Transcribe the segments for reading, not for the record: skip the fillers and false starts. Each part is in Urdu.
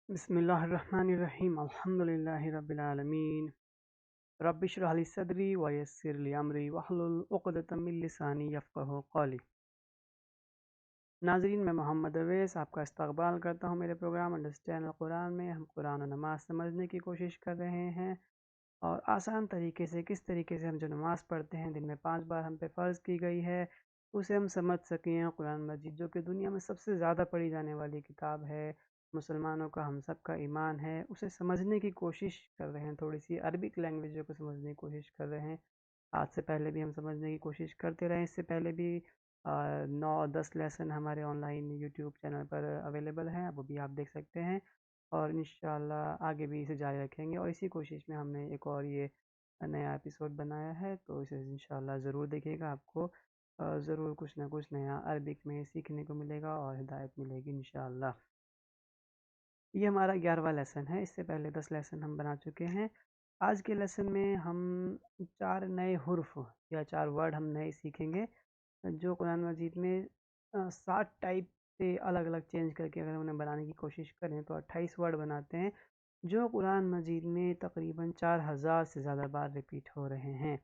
بسم الله الرحمن الرحيم الحمد لله رب العالمين رب اشرح لي صدري ويسر لي أمري واحلل عقدة من لساني يفقهوا قولي۔ ناظرین، میں محمد اویس آپ کا استقبال کرتا ہوں میرے پروگرام انڈرسٹینڈ القرآن میں۔ ہم قرآن و نماز سمجھنے کی کوشش کر رہے ہیں اور آسان طریقے سے کس طریقے سے ہم جو نماز پڑھتے ہیں، دن میں 5 بار ہم پہ فرض کی گئی ہے، اسے ہم سمجھ سکیں۔ قرآن مجید جو کہ دنیا میں سب سے زیادہ پڑھی جانے والی کتاب ہے، مسلمانوں کا ہم سب کا ایمان ہے، اسے سمجھنے کی کوشش کر رہے ہیں۔ تھوڑی سی عربک لینگویج کو سمجھنے کی کوشش کر رہے ہیں۔ آج سے پہلے بھی ہم سمجھنے کی کوشش کرتے رہے، اس سے پہلے بھی 9-10 لیسن ہمارے on line YouTube channel per available ہیں، وہ بھی آپ دیکھ سکتے ہیں، اور انشاءاللہ آگے بھی اسے جاری رکھیں گے۔ اور اسی کوشش میں ہم نے ایک اور یہ نیا ایپیسوڈ بنایا ہے، تو اسے انشاءاللہ ضرور دیکھیے گا۔ آپ کو ضرور کچھ نہ کچھ نیا عربک میں سیکھنے کو ملے گا اور ہدایت ملے گی انشاءاللہ۔ یہ ہمارا 11واں لیسن ہے، اس سے پہلے 10 لیسن ہم بنا چکے ہیں۔ آج کے لیسن میں ہم 4 نئے حرف یا 4 ورڈ ہم نئے سیکھیں گے، جو قرآن مجید میں 60 ٹائپ سے الگ الگ چینج کر کے اگر انہیں بنانے کی کوشش کریں تو 28 ورڈ بناتے ہیں، جو قرآن مجید میں تقریباً 4000 سے زیادہ بار ریپیٹ ہو رہے ہیں۔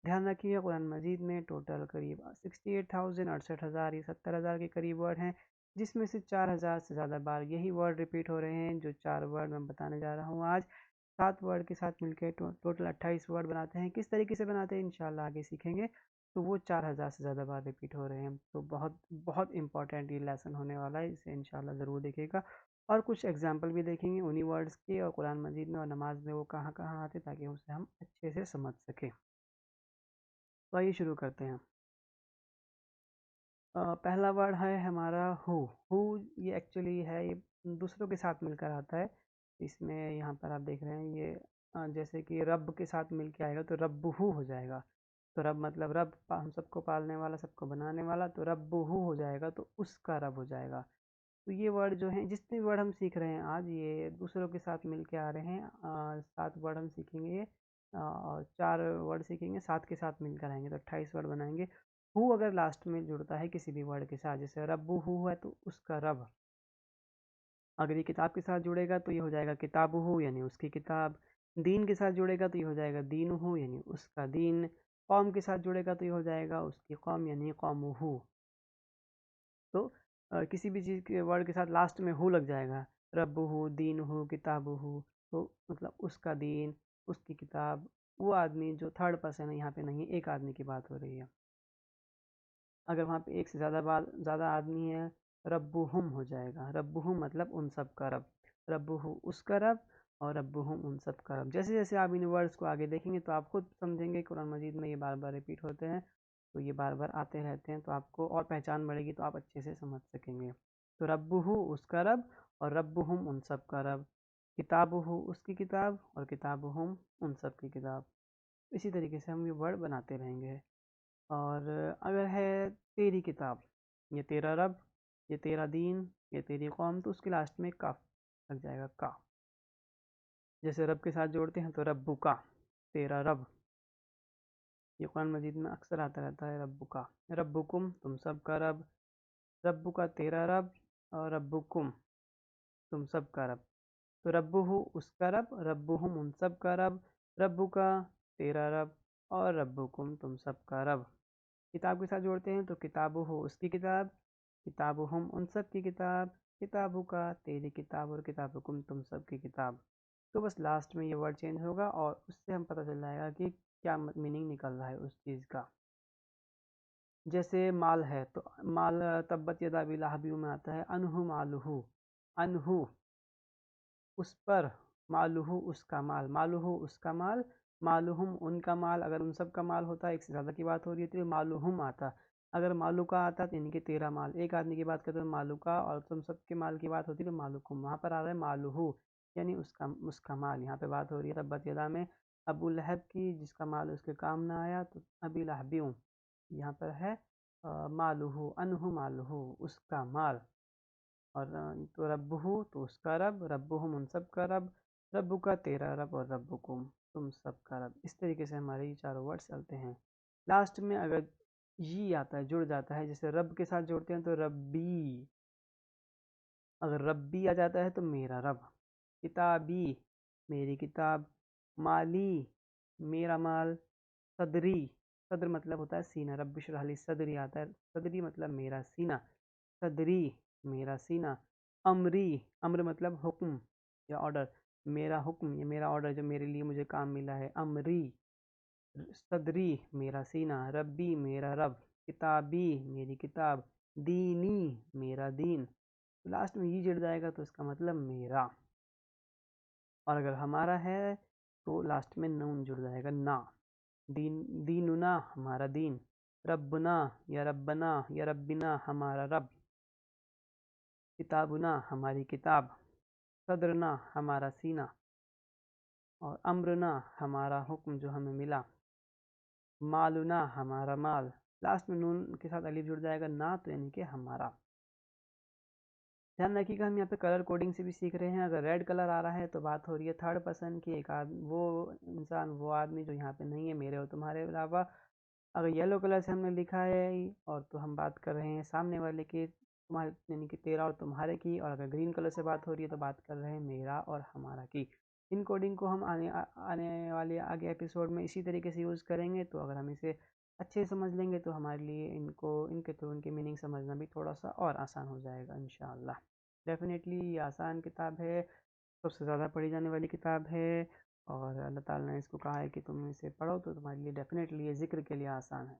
دھیان رکھیے، قرآن مجید میں ٹوٹل قریب 68,000 68,000 یا 70,000 کے قریب ورڈ ہیں، جس میں سے 4000 سے زیادہ بار یہی ورڈ ریپیٹ ہو رہے ہیں۔ جو 4 ورڈ میں بتانے جا رہا ہوں آج، 7 ورڈ کے ساتھ مل کے ٹوٹل 28 ورڈ بناتے ہیں۔ کس طریقے سے بناتے ہیں انشاءاللہ آگے سیکھیں گے، تو وہ 4000 سے زیادہ بار ریپیٹ ہو رہے ہیں، تو بہت بہت امپورٹنٹ یہ لیسن ہونے والا ہے، اسے انشاءاللہ ضرور دیکھیے گا۔ اور کچھ ایگزامپل بھی دیکھیں گے انہی ورڈز کے، اور قرآن مجید میں اور نماز میں وہ کہاں کہاں آتے، تاکہ اسے ہم اچھے سے سمجھ سکیں۔ تو آئیے شروع کرتے ہیں۔ پہلا ورڈ ہے ہمارا ہو۔ یہ ایکچولی ہے، یہ دوسروں کے ساتھ مل کر آتا ہے۔ اس میں یہاں پر آپ دیکھ رہے ہیں، یہ جیسے کہ رب کے ساتھ مل کے آئے گا تو رب ہو جائے گا۔ تو رب مطلب رب، ہم سب کو پالنے والا، سب کو بنانے والا، تو رب ہو جائے گا، تو اس کا رب ہو جائے گا۔ تو یہ ورڈ جو ہیں، جتنے ورڈ ہم سیکھ رہے ہیں آج، یہ دوسروں کے ساتھ مل کے آ رہے ہیں۔ 7 ورڈ ہم سیکھیں گے، اور 4 ورڈ سیکھیں گے، 7 کے ساتھ مل کر آئیں گے، تو 28 ورڈ بنائیں گے۔ ہو اگر لاسٹ میں جڑتا ہے کسی بھی ورڈ کے ساتھ، جیسے رب ہو ہے تو اس کا رب، اگر یہ کتاب کے ساتھ جڑے گا تو یہ ہو جائے گا کتاب ہو، یعنی اس کی کتاب۔ دین کے ساتھ جڑے گا تو یہ ہو جائے گا دین ہو، یعنی اس کا دین۔ قوم کے ساتھ جڑے گا تو یہ ہو جائے گا اس کی قوم، یعنی قوم ہو۔ تو کسی بھی چیز کے ورڈ کے ساتھ لاسٹ میں ہو لگ جائے گا، رب ہو، دین ہو، کتاب ہو، تو مطلب اس کا دین، اس کی کتاب۔ وہ آدمی جو تھرڈ پرسن ہے، یہاں پہ نہیں، ایک آدمی کی بات ہو رہی ہے۔ اگر وہاں پہ ایک سے زیادہ آدمی ہے، ربہم ہو جائے گا۔ ربہم مطلب ان سب کا رب، ربہ اس کا رب، اور ربہم ان سب کا رب۔ جیسے جیسے آپ ان ورڈز کو آگے دیکھیں گے تو آپ خود سمجھیں گے، قرآن مجید میں یہ بار بار ریپیٹ ہوتے ہیں، تو یہ بار بار آتے رہتے ہیں، تو آپ کو اور پہچان بڑھے گی، تو آپ اچھے سے سمجھ سکیں گے۔ تو ربہ اس کا رب، اور ربہم ان سب کا رب، کتابہ اس کی کتاب، اور کتابہم ان سب کی کتاب۔ اسی طریقے سے ہم یہ ورڈ بناتے رہیں گے۔ اور اگر ہے تیری کتاب، یہ تیرا رب، یہ تیرا دین، یہ تیری قوم، تو اس کے لاسٹ میں کاف لگ جائے گا، کا۔ جیسے رب کے ساتھ جوڑتے ہیں تو ربو کا، تیرا رب۔ یہ قرآن مجید میں اکثر آتا رہتا ہے، ربو کا۔ ربکم تم سب کا رب، ربو کا تیرا رب، اور ربکم تم سب کا رب۔ تو ربہ اس کا رب، ربہم ان سب کا رب، ربو کا تیرا رب، اور ربکم تم سب کا رب۔ کتاب کے ساتھ جوڑتے ہیں تو کتابہ اس کی کتاب، کتابہم ان سب کی کتاب، کتابوں کا تیری کتاب، اور کتابکم تم سب کی کتاب۔ تو بس لاسٹ میں یہ ورڈ چینج ہوگا، اور اس سے ہم پتہ چل جائے گا کہ کیا میننگ نکل رہا ہے اس چیز کا۔ جیسے مال ہے، تو مال تبت یدا ابی لہب میں آتا ہے انہ مالہ، انہ اس پر، مالہ اس کا مال، مالہ اس کا مال، مالہم ان کا مال۔ اگر ان سب کا مال ہوتا ہے، ایک سے زیادہ کی بات ہو رہی ہے، تو یہ مالہم آتا۔ اگر مالو کا آتا تو یعنی کہ تیرا مال، ایک آدمی کی بات کرتے ہیں مالو کا، اور تم سب کے مال کی بات ہوتی ہے تو مالکم۔ وہاں پر آ رہا ہے مالہ، یعنی اس کا مال۔ یہاں پہ بات ہو رہی ہے تبت یدا میں ابو لہب کی، جس کا مال اس کے کام نہ آیا، تو ابی لہبیوں یہاں پر ہے مالہ، انہ مالہ اس کا مال۔ اور تو ربہ تو اس کا رب، ربہم ان سب کا رب، ربو کا تیرا رب، اور ربکم تم سب کا رب۔ اس طریقے سے ہمارے یہ چاروں ورڈ چلتے ہیں۔ لاسٹ میں اگر یہ آتا ہے، جڑ جاتا ہے، جیسے رب کے ساتھ جوڑتے ہیں تو ربی، اگر ربی آ جاتا ہے تو میرا رب، کتابی میری کتاب، مالی میرا مال، صدری صدر مطلب ہوتا ہے سینہ، رب اشرح لی صدری آتا ہے، صدری مطلب میرا سینہ، صدری میرا سینہ، امری امر مطلب حکم یا آرڈر، میرا حکم یا میرا آرڈر جو میرے لیے مجھے کام ملا ہے، امری صدری میرا سینہ، ربی میرا رب، کتابی میری کتاب، دینی میرا دین، لاسٹ میں یہ جڑ جائے گا تو اس کا مطلب میرا، اور اگر ہمارا ہے تو لاسٹ میں نون جڑ جائے گا نا، دیننا ہمارا دین، ربنا یا ربنا یا ربنا ہمارا رب، کتابنا ہماری کتاب، صدرنا ہمارا سینہ، اور امرنا ہمارا حکم جو ہمیں ملا، مالنا ہمارا مال، لاسٹ میں نون کے ساتھ الف جڑ جائے گا نا تو یعنی کہ ہمارا۔ دھیان رکھیے گا ہم یہاں پہ کلر کوڈنگ سے بھی سیکھ رہے ہیں، اگر ریڈ کلر آ رہا ہے تو بات ہو رہی ہے تھرڈ پرسن کی، ایک وہ انسان وہ آدمی جو یہاں پہ نہیں ہے میرے اور تمہارے علاوہ، اگر یلو کلر سے ہم نے لکھا ہے اور تو ہم بات کر رہے ہیں سامنے والے کی، تمہارے یعنی کہ تیرا اور تمہارے کی، اور اگر گرین کلر سے بات ہو رہی ہے تو بات کر رہے ہیں میرا اور ہمارا کی۔ ان کوڈنگ کو ہم آنے والے آگے ایپیسوڈ میں اسی طریقے سے یوز کریں گے، تو اگر ہم اسے اچھے سمجھ لیں گے تو ہمارے لیے ان کے تھرو ان کی میننگ سمجھنا بھی تھوڑا سا اور آسان ہو جائے گا انشاءاللہ۔ ڈیفینیٹلی یہ آسان کتاب ہے، سب سے زیادہ پڑھی جانے والی کتاب ہے، اور اللہ تعالیٰ نے اس کو کہا ہے کہ تم اسے پڑھو تو تمہارے لیے ڈیفینیٹلی یہ ذکر کے لیے آسان ہے۔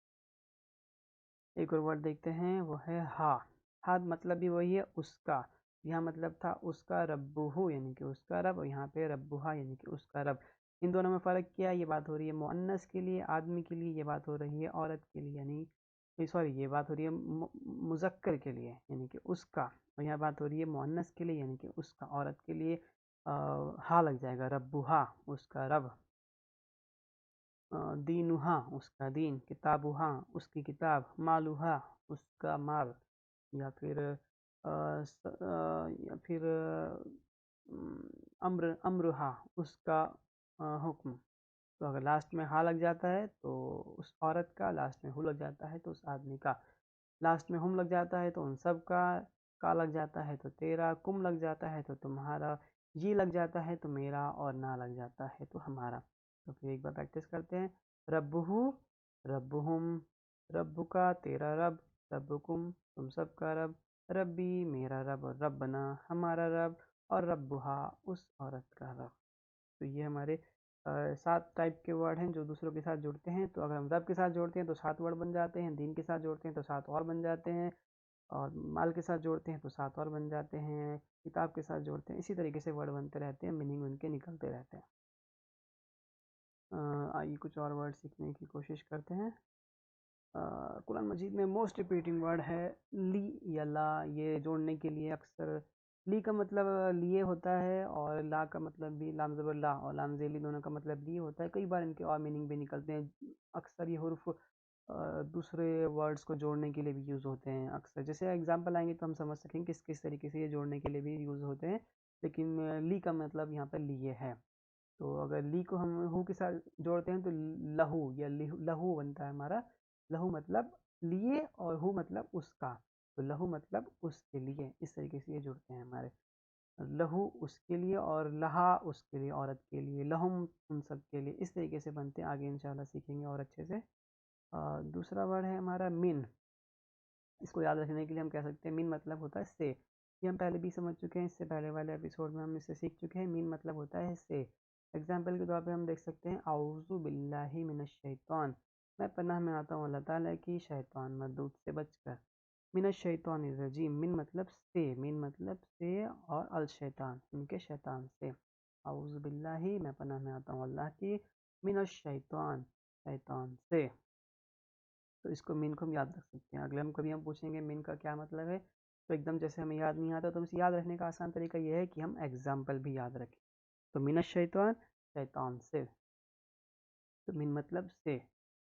ایک اور ورڈ دیکھتے ہیں، وہ ہے ہا۔ ہا مطلب بھی وہی ہے اس کا، یہاں مطلب تھا اس کا ربہ یعنی کہ اس کا رب، اور یہاں پہ ربہا یعنی کہ اس کا رب۔ ان دونوں میں فرق کیا ہے؟ یہ بات ہو رہی ہے مؤنث کے لیے آدمی کے لیے، یہ بات ہو رہی ہے عورت کے لیے، یعنی سوری یہ بات ہو رہی ہے مذکر کے لیے یعنی کہ اس کا، اور یہاں بات ہو رہی ہے مؤنث کے لیے یعنی کہ اس کا، عورت کے لیے ہا لگ جائے گا، ربہا اس کا رب، دینہا اس کا دین، کتابہا اس کی کتاب، مالہا اس کا مال، یا پھر امرہا اس کا حکم۔ تو اگر لاسٹ میں ہا لگ جاتا ہے تو اس عورت کا، لاسٹ میں ہو لگ جاتا ہے تو اس آدمی کا، لاسٹ میں ہم لگ جاتا ہے تو ان سب کا لگ جاتا ہے تو تیرا، کم لگ جاتا ہے تو تمہارا، جی لگ جاتا ہے تو میرا، اور نہ لگ جاتا ہے تو ہمارا۔ تو پھر ایک بار پریکٹس کرتے ہیں، ربہو ربہم، رب کا تیرا رب، ربکم تم سب کا رب، ربی میرا رب، اور ربنا ہمارا رب، اور ربہا اس عورت کا رب۔ تو یہ ہمارے 7 ٹائپ کے ورڈ ہیں جو دوسروں کے ساتھ جڑتے ہیں، تو اگر ہم رب کے ساتھ جوڑتے ہیں تو 7 ورڈ بن جاتے ہیں، دین کے ساتھ جوڑتے ہیں تو 7 اور بن جاتے ہیں، اور مال کے ساتھ جوڑتے ہیں تو 7 اور بن جاتے ہیں، کتاب کے ساتھ جوڑتے ہیں، اسی طریقے سے ورڈ بنتے رہتے ہیں، میننگ ان کے نکلتے رہتے ہیں۔ آئیے کچھ اور ورڈ سیکھنے کی کوشش کرتے ہیں۔ قرآن مجید میں موسٹ ریپیٹنگ ورڈ ہے لی یا لا، یہ جوڑنے کے لیے اکثر لی کا مطلب لیے ہوتا ہے، اور لا کا مطلب بھی لام زبر لا اور لام ذیلی دونوں کا مطلب لیے ہوتا ہے، کئی بار ان کے اور میننگ بھی نکلتے ہیں، اکثر یہ حروف دوسرے ورڈز کو جوڑنے کے لیے بھی یوز ہوتے ہیں اکثر، جیسے اگزامپل آئیں گے تو ہم سمجھ سکیں کس کس طریقے سے یہ جوڑنے کے لیے بھی یوز ہوتے ہیں، لیکن لی کا مطلب یہاں پر لیے ہے، تو اگر لی کو ہم ہو کے ساتھ جوڑتے ہیں تو لہو یا لہو بنتا ہے ہمارا، لہو مطلب لیے اور ہو مطلب اس کا، تو لہو مطلب اس کے لیے، اس طریقے سے یہ جڑتے ہیں ہمارے، لہو اس کے لیے، اور لہا اس کے لیے عورت کے لیے، لہم ان سب کے لیے، اس طریقے سے بنتے ہیں، آگے انشاءاللہ سیکھیں گے اور اچھے سے۔ دوسرا ورڈ ہے ہمارا من، اس کو یاد رکھنے کے لیے ہم کہہ سکتے ہیں من مطلب ہوتا ہے سے، یہ ہم پہلے بھی سمجھ چکے ہیں، اس سے پہلے والے ایپیسوڈ میں ہم اس سے سیکھ چکے ہیں، من مطلب ہوتا ہے سے۔ ایگزامپل کے طور پہ ہم دیکھ سکتے ہیں اعوذ باللہ من الشیطان، میں پناہ میں آتا ہوں اللہ تعالیٰ کی شیطان مردود سے بچ کر، من الشیطان الرجیم، من مطلب سے، من مطلب سے، اور الشیطان ان کے شیطان سے، اعوذ باللہ میں پناہ میں آتا ہوں اللہ کی، من الشیطان شیطان سے، تو اس کو مین کو ہم یاد رکھ سکتے ہیں، اگلے کبھی ہم پوچھیں گے مین کا کیا مطلب ہے تو ایک دم جیسے ہمیں یاد نہیں آتا تو اسے یاد رکھنے کا آسان طریقہ یہ ہے کہ ہم ایگزامپل بھی یاد رکھیں، تو من الشیطان شیطان سے، تو من مطلب سے،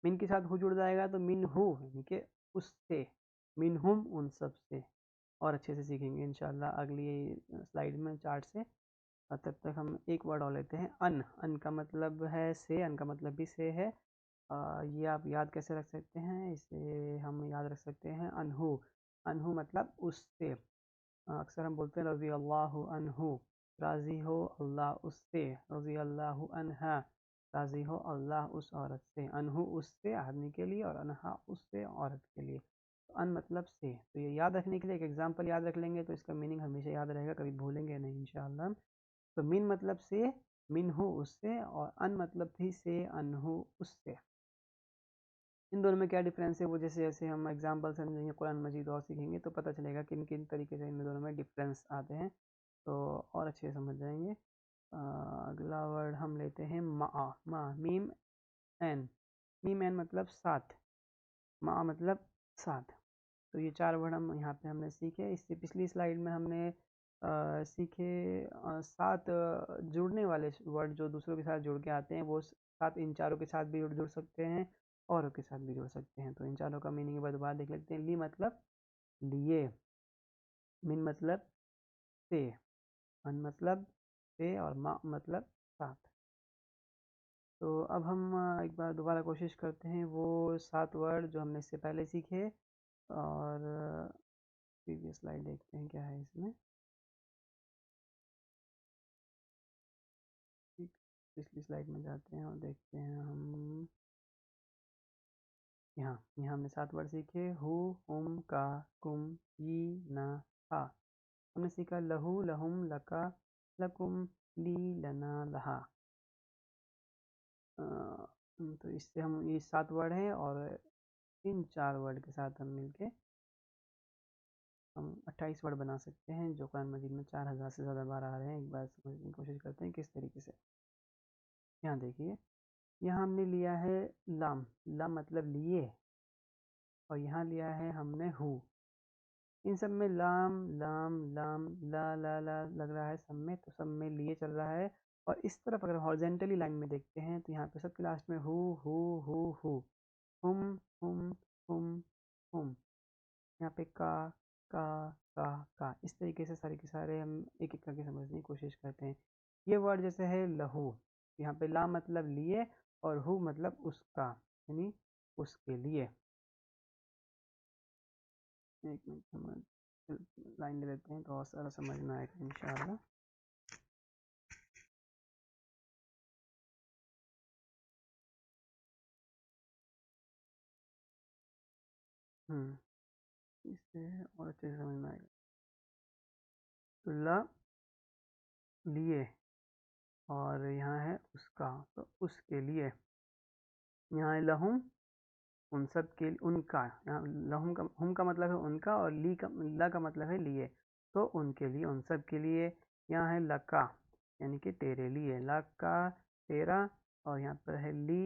من کے ساتھ ہو جڑ جائے گا تو من ہو یعنی کہ اس سے، من ہم ان سب سے، اور اچھے سے سیکھیں گے انشاءاللہ اگلی سلائیڈ میں چارٹ سے، اور تب تک ہم ایک ورڈ اور لیتے ہیں ان کا مطلب ہے سے، ان کا مطلب بھی سے ہے، یہ آپ یاد کیسے رکھ سکتے ہیں؟ اسے ہم یاد رکھ سکتے ہیں انہو، انہو مطلب اس سے، اکثر ہم بولتے ہیں رضی اللہ عنہ، راضی ہو اللہ اس سے، رضی اللہ عنہا، راضی ہو اللہ اس عورت سے، انہو اس سے آدمی کے لیے، اور انہا اس سے عورت کے لیے۔ ان مطلب سے، تو یہ یاد رکھنے کے لیے ایک ایگزامپل یاد رکھ لیں گے تو اس کا میننگ ہمیشہ یاد رہے گا، کبھی بھولیں گے نہیں انشاءاللہ۔ تو من مطلب سے، من ہو اس سے، اور ان مطلب تھی سے، انہو اس سے۔ ان دونوں میں کیا ڈفرینس ہے، وہ جیسے جیسے ہم ایگزامپل سمجھیں گے قرآن مجید اور سیکھیں گے تو پتہ چلے گا کن کن طریقے سے ان دونوں میں ڈفرینس آتے ہیں، تو اور اچھے سے سمجھ جائیں گے۔ اگلا ورڈ ہم لیتے ہیں مع، میم این، میم این مطلب ساتھ، مع مطلب ساتھ۔ تو یہ چار ورڈ ہم نے سیکھے۔ اس سے پچھلی سلائیڈ میں ہم نے سیکھے سات جڑنے والے ورڈ جو دوسروں کے ساتھ جڑ کے آتے ہیں، وہ ساتھ ان چاروں کے ساتھ بھی جڑ سکتے ہیں، اوروں کے ساتھ بھی جڑ سکتے ہیں۔ تو ان چاروں کا میننگ بعد دیکھ لیتے ہیں۔ لی مطلب لیے، من مطلب سے، ان مطلب سے، اور مع مطلب ساتھ۔ تو اب ہم ایک بار دوبارہ کوشش کرتے ہیں وہ 7 ورڈ جو ہم نے اس سے پہلے سیکھے، اور پریویس سلائیڈ دیکھتے ہیں کیا ہے اس میں۔ پچھلی سلائیڈ میں جاتے ہیں اور دیکھتے ہیں ہم یہاں ہم نے 7 ورڈ سیکھے، ہو، ہم، کا، کم، ی، نا، ہا۔ ہم نے سیکھا لہو، لہم، لکا، لکم، لی، لنا، لہا۔ تو اس سے ہم یہ 7 ورڈ ہیں، اور ان 4 ورڈ کے ساتھ ہم مل کے ہم 28 ورڈ بنا سکتے ہیں، جو قرآن مجید میں 4000 سے زیادہ بار آ رہے ہیں۔ ایک بار سمجھنے کی کوشش کرتے ہیں کس طریقے سے۔ یہاں دیکھیے، یہاں ہم نے لیا ہے لام، لام مطلب لیے، اور یہاں لیا ہے ہم نے ہو۔ ان سب میں لام لام لام لا لا لا لگ رہا ہے سب میں، تو سب میں لیے چل رہا ہے۔ اور اس طرف اگر ہارزینٹلی لائن میں دیکھتے ہیں تو یہاں پہ سب کے لاسٹ میں ہو ہو، ہم ہم ہم ہم، یہاں پہ کا کا، اس طریقے سے سارے کے سارے ہم ایک ایک کر کے سمجھنے کی کوشش کرتے ہیں۔ یہ ورڈ جیسے ہے لہو، یہاں پہ لا مطلب لیے، اور ہو مطلب اس کا، یعنی اس کے لیے۔ ایک منٹ ہم لائن لے لیتے ہیں تو اور سارا سمجھ میں آئے گا انشاءاللہ۔ اس سے اور اچھے سے سمجھ میں آئے گا۔ تو لا لیے، اور یہاں ہے اس کا، تو اس کے لیے۔ یہاں ہے لہم، ان سب کے، ان کا، یہاں لہم کا، ہم کا مطلب ہے ان کا، اور لا کا مطلب ہے لیے، تو ان کے لیے، ان سب کے لیے۔ یہاں ہے لکا، یعنی کہ تیرے لیے، لکا تیرا، اور یہاں پر ہے لی،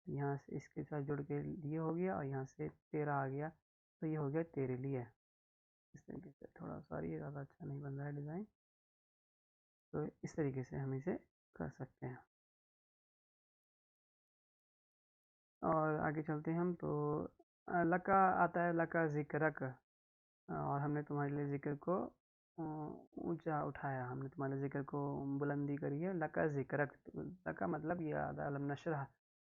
یہاں سے اس کے ساتھ جڑ کے لیے ہو گیا، اور یہاں سے تیرا آ گیا، تو یہ ہو گیا تیرے لیے۔ اس طریقے سے تھوڑا سا یہ زیادہ اچھا نہیں بن رہا ہے ڈیزائن، تو اس طریقے سے ہم اسے کر سکتے ہیں۔ اور آگے چلتے ہیں ہم، تو لکا آتا ہے، لکا ذکرک، اور ہم نے تمہارے لیے ذکر کو اونچا اٹھایا، ہم نے تمہارے ذکر کو بلندی کری ہے، لکا ذکرک۔ لکا مطلب یہ آتا ہے علم نشرح،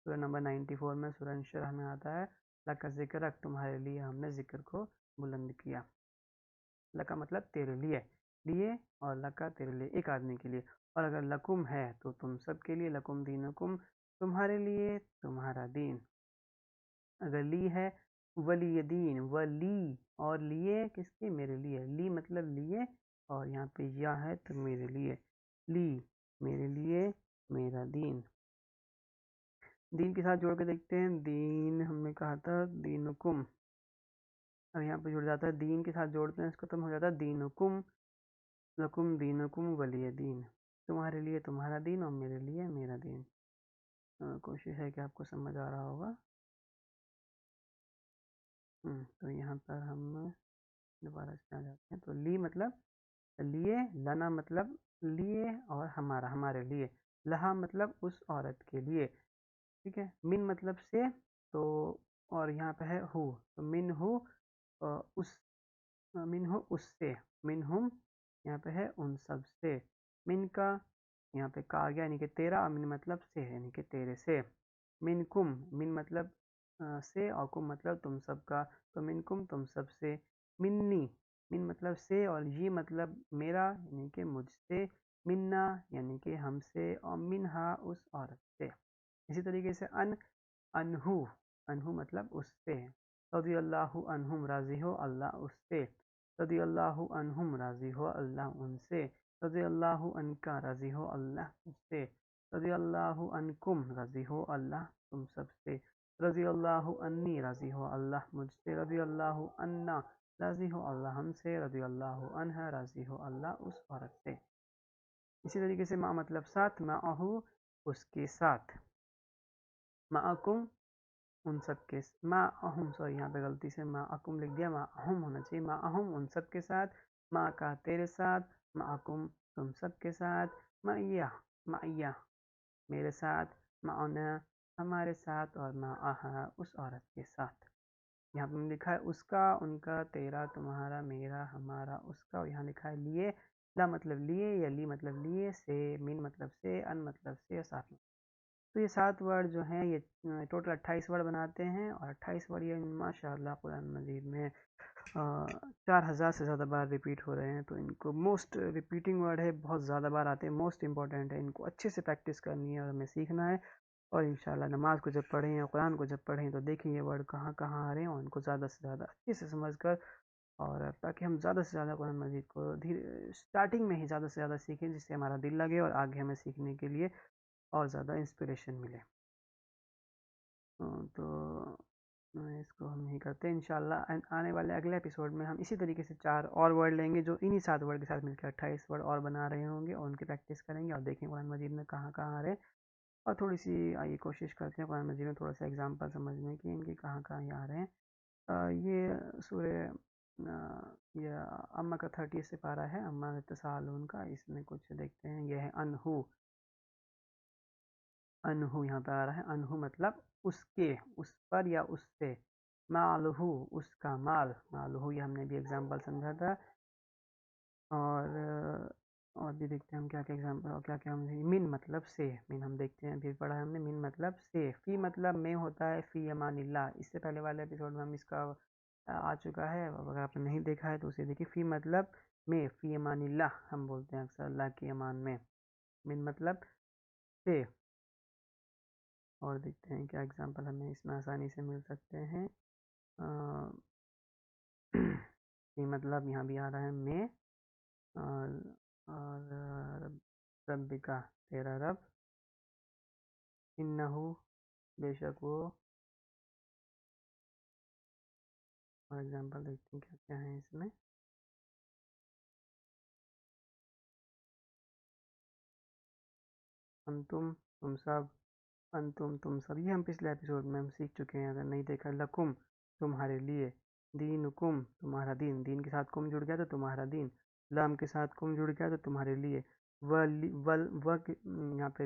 سورہ نمبر 94 میں، سورہ نشرح میں آتا ہے لکا ذکرک، تمہارے لیے ہم نے ذکر کو بلند کیا۔ لکا مطلب تیرے لیے، لیے، اور لکا تیرے لیے، ایک آدمی کے لیے۔ اور اگر لکم ہے تو تم سب کے لیے، لکم دینکم، تمہارے لیے تمہارا دین۔ اگر لی ہے ولی دین، ولی، اور لیے کس کے، میرے لیے، لی مطلب لیے، اور یہاں پہ یا ہے تو میرے لیے، لی میرے لیے میرا دین۔ دین کے ساتھ جوڑ کے دیکھتے ہیں، دین ہم نے کہا تھا دینکم، اور یہاں پہ جڑ جاتا ہے، دین کے ساتھ جوڑتے ہیں اس ختم ہو جاتا ہے دینکم، لکم دینکم ولی دین، تمہارے لیے تمہارا دین، اور میرے لیے میرا دین۔ کوشش ہے کہ آپ کو سمجھ آ رہا ہوگا۔ تو یہاں پر ہم دوبارہ اس میں آ جاتے ہیں، تو لی مطلب لیے، لنا مطلب لیے اور ہمارا، ہمارے لیے، لہا مطلب اس عورت کے لیے، ٹھیک ہے۔ من مطلب سے، تو اور یہاں پہ ہے ہو، تو من ہو اس، من ہو اس سے، من ہم یہاں پہ ہے ان سب سے، من کا یہاں پہ کا آ گیا یعنی کہ تیرا، من مطلب سے یعنی کہ تیرے سے، من کم، من مطلب سے، اور کم مطلب تم سب کا، تو من کم تم سب سے، منی، من مطلب سے، اور یہ مطلب میرا یعنی کہ مجھ سے، منا یعنی کہ ہم سے، اور منہا اس عورت سے. اسی طریقے سے انہو، انہو مطلب اس سے. رضی اللہ عنہم راضی ہو اللہ اس سے. رضی اللہ عنہم راضی ہو اللہ ان سے. رضی اللہ عنکا راضی ہو اللہ اس سے. رضی اللہ عنکم راضی ہو اللہ تم سب سے. رضی اللہ عنی راضی ہو اللہ مجھ سے. رضی اللہ عنا راضی ہو اللہ ہم سے. رضی اللہ عنہا راضی ہو اللہ اس عورت سے. اسی طریقے سے مع مطلب ساتھ، معہو اس کے ساتھ. معکم ان سب کے، معہم سوری یہاں پہ غلطی سے معکم لکھ دیا، معہم ہونا چاہیے. معہم ان سب کے ساتھ. مع کا تیرے ساتھ. معکم تم سب کے ساتھ. معیہ، معیہ میرے ساتھ. معنا ہمارے ساتھ. اور معہا اس عورت کے ساتھ. یہاں پہ لکھا ہے اس کا، ان کا، تیرا، تمہارا، میرا، ہمارا، اس کا. اور یہاں لکھا ہے لیے. لا مطلب لیے، یا لی مطلب لیے، سے، من مطلب سے، ان مطلب سے، اور ساتھ میں. تو یہ 7 ورڈ جو ہیں یہ ٹوٹل 28 ورڈ بناتے ہیں. اور 28 ورڈ یہ ماشاء اللہ قرآن مجید میں 4000 سے زیادہ بار ریپیٹ ہو رہے ہیں. تو ان کو موسٹ ریپیٹنگ ورڈ ہے، بہت زیادہ بار آتے ہیں، موسٹ امپورٹنٹ ہے. ان کو اچھے سے پریکٹس کرنی ہے اور ہمیں سیکھنا ہے. اور انشاءاللہ نماز کو جب پڑھیں یا قرآن کو جب پڑھیں تو دیکھیں یہ ورڈ کہاں کہاں آ رہے ہیں، اور ان کو زیادہ سے زیادہ اچھے سے سمجھ کر، اور تاکہ ہم زیادہ سے زیادہ قرآن مجید کو اسٹارٹنگ میں ہی زیادہ سے زیادہ سیکھیں، جس سے ہمارا دل لگے اور آگے ہمیں سیکھنے کے لیے اور زیادہ انسپریشن ملے. تو اس کو ہم یہی کرتے ہیں. انشاءاللہ آنے والے اگلے ایپیسوڈ میں ہم اسی طریقے سے 4 اور ورڈ لیں گے جو انہی 7 ورڈ کے ساتھ مل کے 28 ورڈ اور بنا رہے ہوں گے، اور ان کی پریکٹس کریں گے اور دیکھیں قرآن مجید میں کہاں کہاں آ رہے ہیں. اور تھوڑی سی آئیے کوشش کرتے ہیں قرآن مجید میں تھوڑا سا ایگزامپل سمجھنے کی ان کی کہاں کہاں یہ آ رہے ہیں. یہ سورہ یہ اما کا 30 سے پارہ ہے، اما اتصال ان کا. اس میں کچھ دیکھتے ہیں. یہ ہے انہو. انہو یہاں پہ آ رہا ہے. انہو مطلب اس کے، اس پر یا اس سے. مالہو اس کا مال. مالہو یہ ہم نے بھی ایگزامپل سمجھا تھا. اور بھی دیکھتے ہیں ہم کیا کیا ایگزامپل، اور کیا کیا ہم من مطلب سے. من ہم دیکھتے ہیں پھر پڑھا ہم نے. من مطلب سے. فی مطلب میں ہوتا ہے فی امان اللہ. اس سے پہلے والے ایپیسوڈ میں ہم اس کا آ چکا ہے، اگر آپ نے نہیں دیکھا ہے تو اسے دیکھیے. فی مطلب میں، فی امان اللہ ہم بولتے ہیں اکثر اللہ کی امان میں. من مطلب سے. اور دیکھتے ہیں کیا ایگزامپل ہمیں اس میں آسانی سے مل سکتے ہیں. فی مطلب یہاں بھی آ رہا ہے میں. اور رب کا تیرا رب. انہو بے شک وہ. اور ایگزامپل دیکھتے ہیں کیا کیا ہیں اس میں. انتم تم سب. انتم تم سب یہ ہم پچھلے ایپیسوڈ میں ہم سیکھ چکے ہیں اگر نہیں دیکھا. لکم تمہارے لیے. دینکم تمہارا دین. دین کے ساتھ کم جڑ گیا تو تمہارا دین. لام کے ساتھ کم جڑ گیا تو تمہارے لیے. یہاں پہ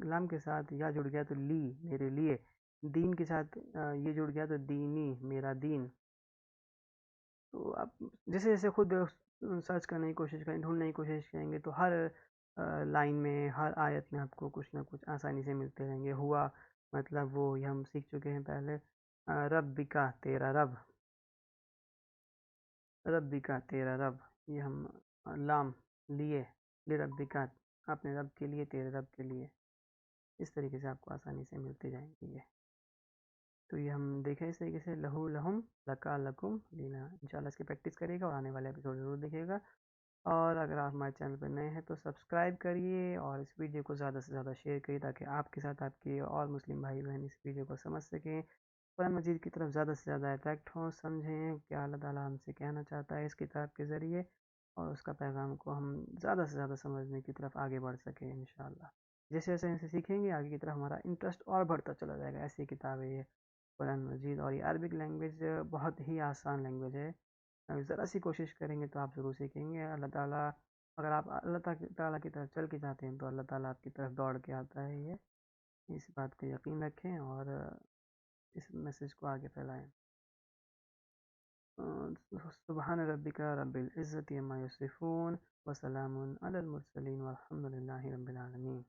لام کے ساتھ یا جڑ گیا تو لی میرے لیے. دین کے ساتھ یہ جڑ گیا تو دینی میرا دین. تو آپ جیسے جیسے خود سرچ کرنے کی کوشش کریں، ڈھونڈنے کی کوشش کریں گے تو ہر لائن میں، ہر آیت میں آپ کو کچھ نہ کچھ آسانی سے ملتے رہیں گے. ہوا مطلب وہ، یہ ہم سیکھ چکے ہیں پہلے. رب کا تیرا رب. رب کا تیرا رب. یہ ہم لام لیے رب کا اپنے رب کے لیے، تیرے رب کے لیے. اس طریقے سے آپ کو آسانی سے ملتے جائیں گے یہ. تو یہ ہم دیکھیں اس طریقے سے. لہو لہم لکا لکم لینا. انشاءاللہ اس کی پریکٹس کرے گا اور آنے والے ایپیسوڈ ضرور دیکھے گا. اور اگر آپ ہمارے چینل پر نئے ہیں تو سبسکرائب کریے اور اس ویڈیو کو زیادہ سے زیادہ شیئر کریے تاکہ آپ کے ساتھ آپ کے اور مسلم بھائی بہن اس ویڈیو کو سمجھ سکیں، قرآن مجید کی طرف زیادہ سے زیادہ اٹریکٹ ہوں، سمجھیں کیا اللہ تعالیٰ ہم سے کہنا چاہتا ہے اس کتاب کے ذریعے، اور اس کا پیغام کو ہم زیادہ سے زیادہ سمجھنے کی طرف آگے بڑھ سکیں انشاءاللہ. جیسے جیسے اسے سیکھیں گے آگے کی طرف ہمارا انٹرسٹ اور بڑھتا چلا جائے گا. ایسی کتاب ہے یہ قرآن مجید. اور یہ عربک لینگویج بہت ہی آسان لینگویج ہے. ذرا سی کوشش کریں گے تو آپ ضرور سیکھیں گے. اللہ تعالیٰ، اگر آپ اللہ تعالیٰ کی طرف چل کے جاتے ہیں تو اللہ تعالیٰ آپ کی طرف دوڑ کے آتا ہے. اس بات کو یقین رکھیں اور اس میسج کو آگے پھیلائیں. سبحان ربک رب العزت عما یصفون وسلام علی المرسلین والحمد للہ رب العالمین.